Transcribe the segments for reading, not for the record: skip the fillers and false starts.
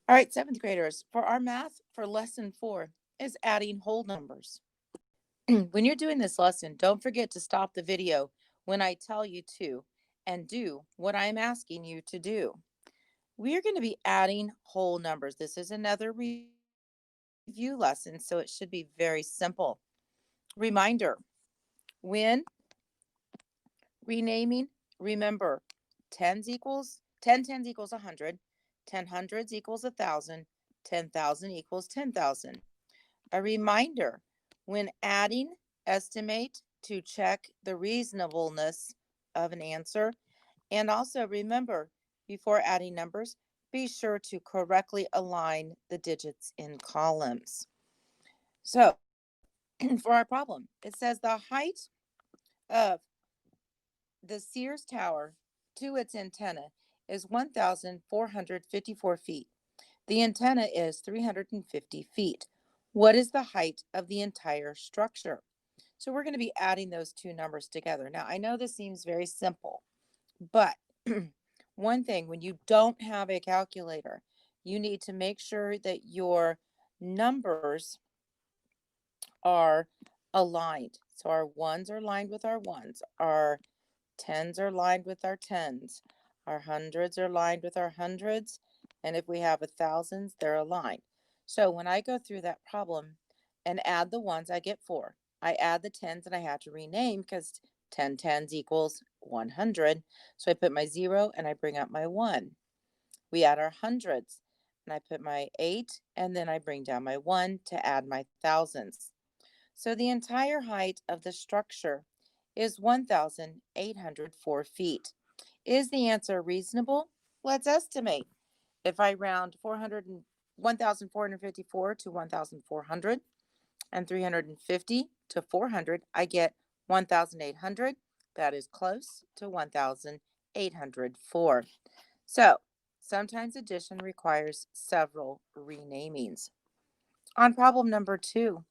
All right, seventh graders, for our math for lesson 4 is adding whole numbers. When you're doing this lesson, don't forget to stop the video when I tell you to and do what I'm asking you to do. We are going to be adding whole numbers. This is another review lesson, so it should be very simple. Reminder, when renaming, remember 10 tens equals 100, 10 hundreds equals 1,000, 10,000 equals 10,000. A reminder, when adding, estimate to check the reasonableness of an answer. And also remember, before adding numbers, be sure to correctly align the digits in columns. So for our problem, it says the height of the Sears Tower to its antenna is 1,454 feet. The antenna is 350 feet. What is the height of the entire structure? So we're going to be adding those two numbers together. Now, I know this seems very simple, but one thing, when you don't have a calculator, you need to make sure that your numbers are aligned. So our ones are aligned with our ones, our tens are lined with our tens, our hundreds are lined with our hundreds, and if we have thousands, they're aligned. So when I go through that problem and add the ones, I get 4. I add the tens and I have to rename because 10 tens equals 100. So I put my 0 and I bring up my 1. We add our hundreds and I put my 8 and then I bring down my 1 to add my thousands. So the entire height of the structure is 1,804 feet. Is the answer reasonable? Let's estimate. If I round 1,454 to 1,400 and 350 to 400, I get 1,800. That is close to 1,804. So sometimes addition requires several renamings. On problem number 2,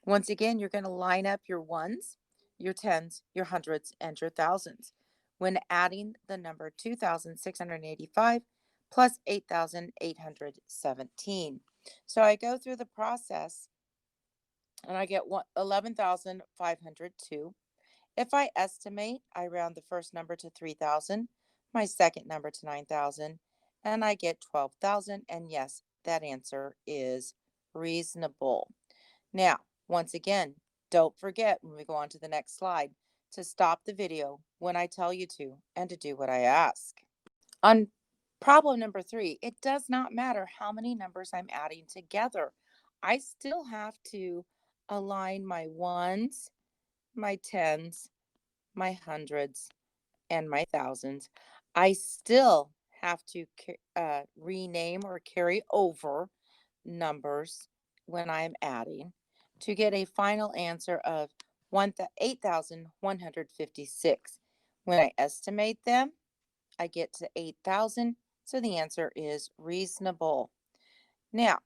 once again, you're going to line up your ones, your tens, your hundreds, and your thousands when adding the number 2,685 plus 8,817. So I go through the process and I get 11,502. If I estimate, I round the first number to 3,000, my second number to 9,000, and I get 12,000. And yes, that answer is reasonable. Now, once again, don't forget when we go on to the next slide to stop the video when I tell you to and to do what I ask. On problem number 3, it does not matter how many numbers I'm adding together. I still have to align my ones, my tens, my hundreds, and my thousands. I still have to rename or carry over numbers when I'm adding to get a final answer of 8,156. When I estimate them, I get to 8,000, so the answer is reasonable. Now,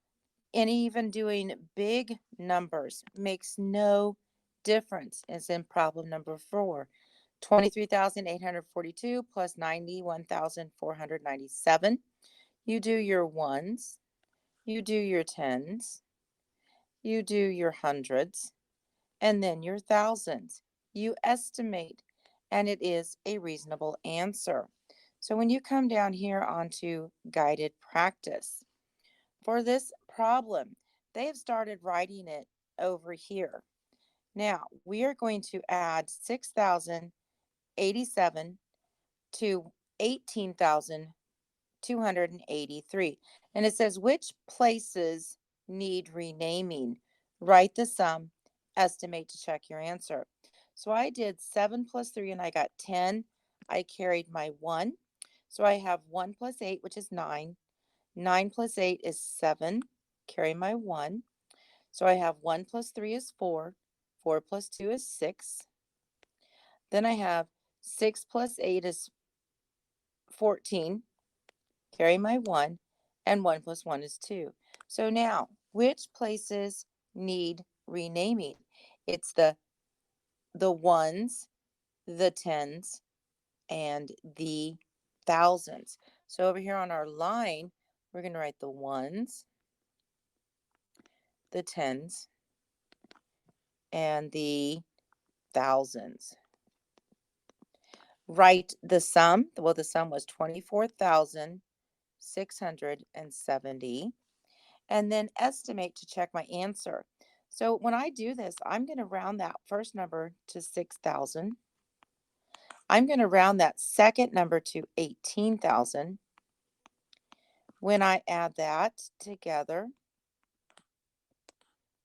and even doing big numbers makes no difference, as in problem number 4. 23,842 plus 91,497. You do your ones, you do your tens, you do your hundreds, and then your thousands. You estimate, and it is a reasonable answer. So when you come down here onto guided practice, for this problem, they have started writing it over here. Now, we are going to add 6,087 to 18,283. And it says, which places need renaming? Write the sum, estimate to check your answer. So I did 7 plus 3 and I got 10. I carried my 1. So I have 1 plus 8, which is 9. 9 plus 8 is 7. Carry my 1. So I have 1 plus 3 is 4. 4 plus 2 is 6. Then I have 6 plus 8 is 14. Carry my 1. And 1 plus 1 is 2. So now, which places need renaming? It's the ones, the tens, and the thousands. So over here on our line, we're going to write the ones, the tens, and the thousands. Write the sum. Well, the sum was 24,670. And then estimate to check my answer. So when I do this, I'm going to round that first number to 6,000. I'm going to round that second number to 18,000. When I add that together,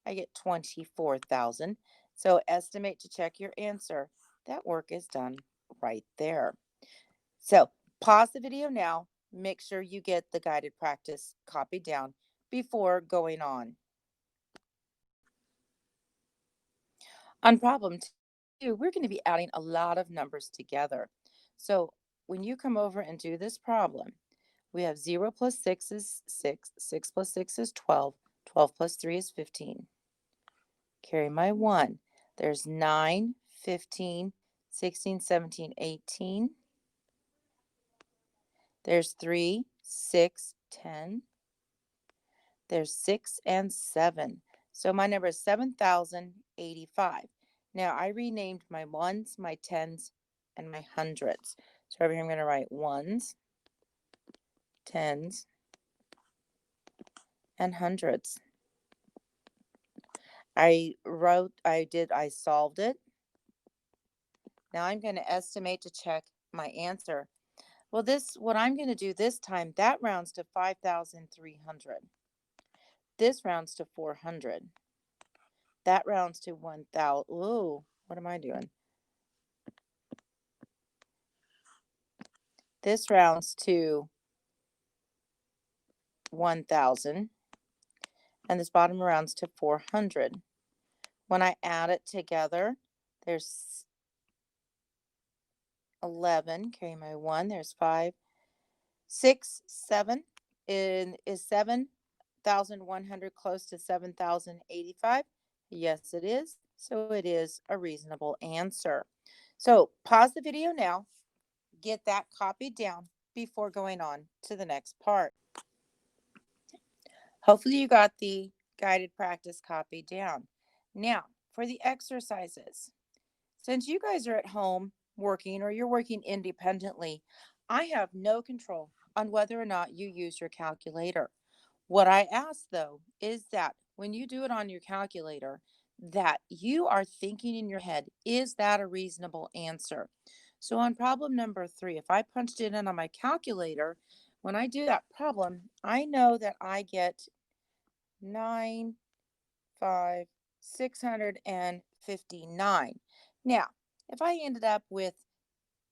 I get 24,000. So estimate to check your answer. That work is done right there. So pause the video now. Make sure you get the guided practice copied down before going on. On problem 2, we're going to be adding a lot of numbers together. So when you come over and do this problem, we have 0 plus 6 is 6, 6 plus 6 is 12, 12 plus 3 is 15. Carry my 1. There's 9, 15, 16, 17, 18. There's 3, 6, 10. There's 6 and 7. So my number is 7,085. Now I renamed my ones, my tens, and my hundreds. So over here I'm going to write ones, tens, and hundreds. I solved it. Now I'm going to estimate to check my answer. Well, what I'm going to do this time, that rounds to 5,300. This rounds to 400. That rounds to 1,000. Ooh, what am I doing? This rounds to 1,000. And this bottom rounds to 400. When I add it together, there's 11. Carry my 1. There's 5. 6, 7. Is 7,100 close to 7,085? Yes, it is. So it is a reasonable answer. So pause the video now. Get that copied down before going on to the next part. Hopefully you got the guided practice copied down. Now, for the exercises. Since you guys are at home working or you're working independently, I have no control on whether or not you use your calculator. What I ask though is that when you do it on your calculator, that you are thinking in your head, is that a reasonable answer? So on problem number 3, if I punched it in on my calculator, when I do that problem, I know that I get 9,659. Now, if I ended up with,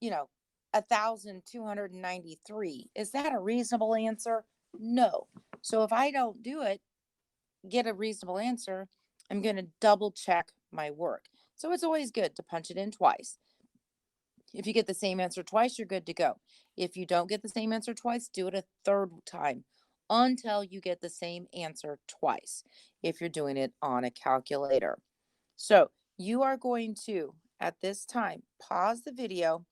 1,293, is that a reasonable answer? No. So if I don't get a reasonable answer, I'm going to double check my work. So it's always good to punch it in twice. If you get the same answer twice, you're good to go. If you don't get the same answer twice, do it a third time until you get the same answer twice if you're doing it on a calculator. So you are going to, at this time, pause the video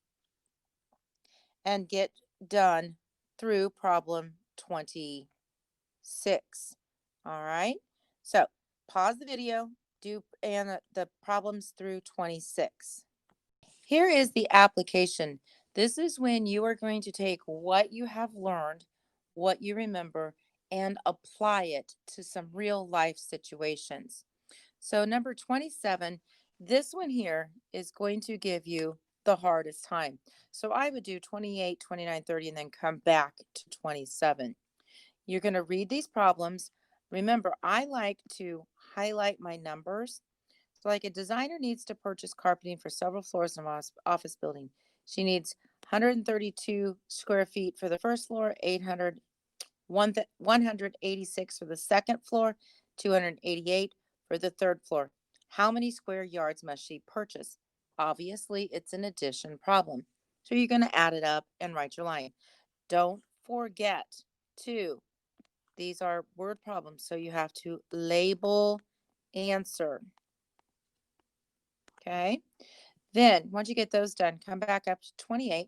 and get done through problem 26. All right. So pause the video, do and the problems through 26. Here is the application. This is when you are going to take what you have learned, what you remember, and apply it to some real life situations. So number 27, this one here is going to give you the hardest time. So I would do 28, 29, 30, and then come back to 27. You're going to read these problems. Remember, I like to highlight my numbers. So like a designer needs to purchase carpeting for several floors in an office building. She needs 132 square feet for the first floor, 186 for the second floor, 288 for the third floor. How many square yards must she purchase? Obviously, it's an addition problem. So you're going to add it up and write your line. Don't forget to, these are word problems, so you have to label answer. Okay. Then once you get those done, come back up to 28.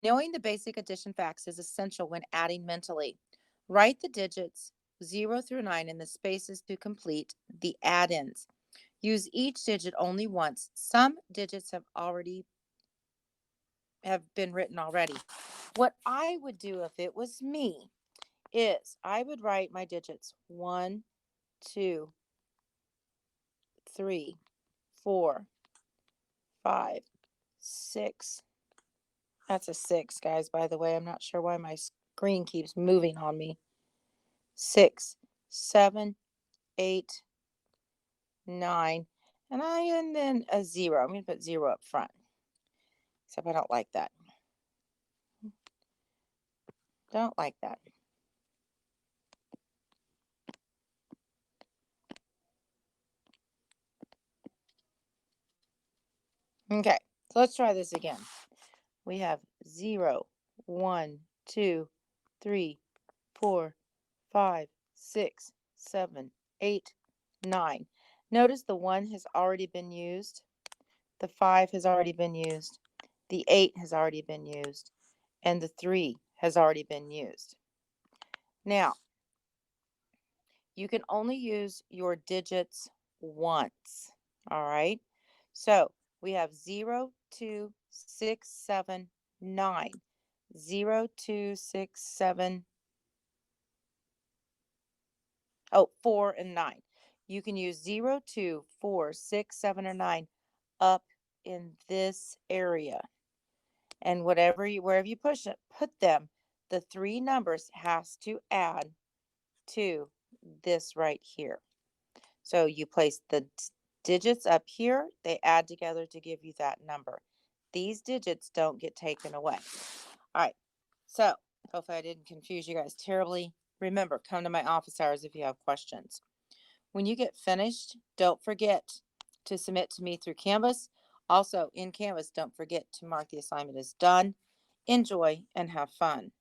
Knowing the basic addition facts is essential when adding mentally. Write the digits 0 through 9 in the spaces to complete the add-ins. Use each digit only once. Some digits have been written already. What I would do if it was me is I would write my digits 1, 2, 3, 4, 5, 6. That's a 6, guys, by the way. I'm not sure why my screen keeps moving on me. 6, 7, 8, 9, and then a 0. I'm going to put 0 up front. Except I don't like that. Don't like that. Okay, so let's try this again. We have 0, 1, 2, 3, 4, 5, 6, 7, 8, 9. Notice the 1 has already been used. The 5 has already been used. The 8 has already been used. And the 3 has already been used. Now, you can only use your digits once. All right. So we have 0, 2, 6, 7, 9. 0, 2, 6, 7. 4 and 9. You can use 0, 2, 4, 6, 7, or 9 up in this area. And wherever you put them, the 3 numbers has to add to this right here. So you place the digits up here, they add together to give you that number. These digits don't get taken away. All right, so hopefully I didn't confuse you guys terribly. Remember, come to my office hours if you have questions. When you get finished, don't forget to submit to me through Canvas. Also, in Canvas, don't forget to mark the assignment as done. Enjoy and have fun.